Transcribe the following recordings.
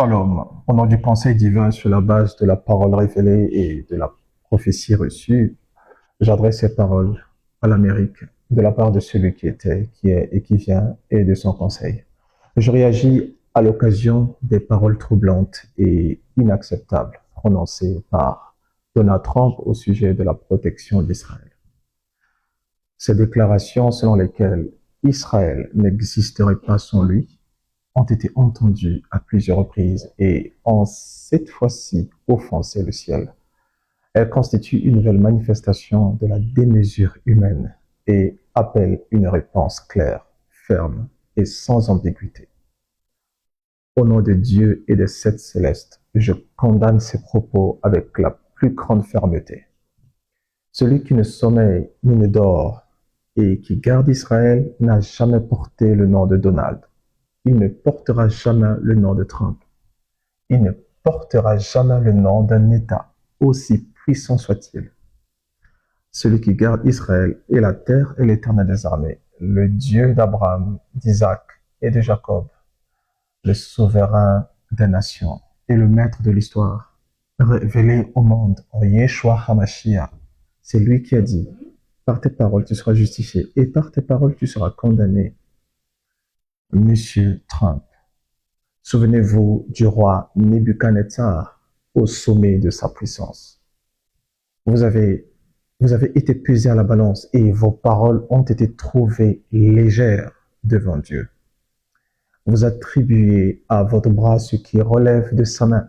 Shalom. Au nom du conseil divin sur la base de la parole révélée et de la prophétie reçue, j'adresse ces paroles à l'Amérique de la part de celui qui était, qui est et qui vient et de son conseil. Je réagis à l'occasion des paroles troublantes et inacceptables prononcées par Donald Trump au sujet de la protection d'Israël. Ces déclarations selon lesquelles Israël n'existerait pas sans lui ont été entendues à plusieurs reprises et ont cette fois-ci offensé le ciel. Elles constituent une nouvelle manifestation de la démesure humaine et appellent une réponse claire, ferme et sans ambiguïté. Au nom de Dieu et des sept célestes, je condamne ces propos avec la plus grande fermeté. Celui qui ne sommeille ni ne dort et qui garde Israël n'a jamais porté le nom de Donald. Il ne portera jamais le nom de Trump. Il ne portera jamais le nom d'un État, aussi puissant soit-il. Celui qui garde Israël et la terre et l'Éternel des armées, le Dieu d'Abraham, d'Isaac et de Jacob, le souverain des nations et le maître de l'histoire, révélé au monde en Yeshua HaMashiach. C'est lui qui a dit, par tes paroles tu seras justifié et par tes paroles tu seras condamné. Monsieur Trump, souvenez-vous du roi Nebuchadnezzar au sommet de sa puissance. Vous avez été pesé à la balance et vos paroles ont été trouvées légères devant Dieu. Vous attribuez à votre bras ce qui relève de sa main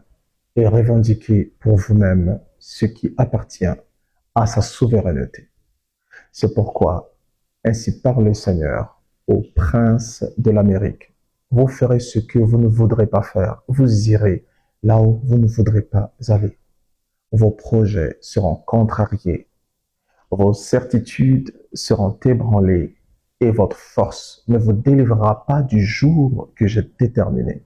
et revendiquez pour vous-même ce qui appartient à sa souveraineté. C'est pourquoi, ainsi parle le Seigneur, au prince de l'Amérique, vous ferez ce que vous ne voudrez pas faire, vous irez là où vous ne voudrez pas aller. Vos projets seront contrariés, vos certitudes seront ébranlées et votre force ne vous délivrera pas du jour que j'ai déterminé.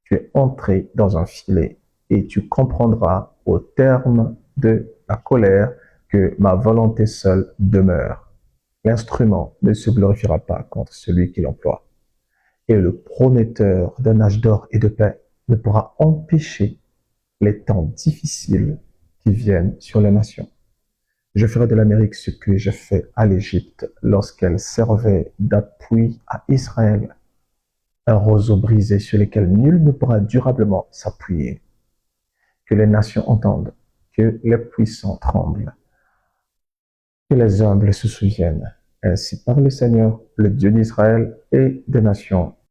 Tu es entré dans un filet et tu comprendras au terme de la colère que ma volonté seule demeure. L'instrument ne se glorifiera pas contre celui qui l'emploie. Et le prometteur d'un âge d'or et de paix ne pourra empêcher les temps difficiles qui viennent sur les nations. Je ferai de l'Amérique ce que j'ai fait à l'Égypte lorsqu'elle servait d'appui à Israël, un roseau brisé sur lequel nul ne pourra durablement s'appuyer. Que les nations entendent, que les puissants tremblent, que les humbles se souviennent. Ainsi parle le Seigneur, le Dieu d'Israël et des nations.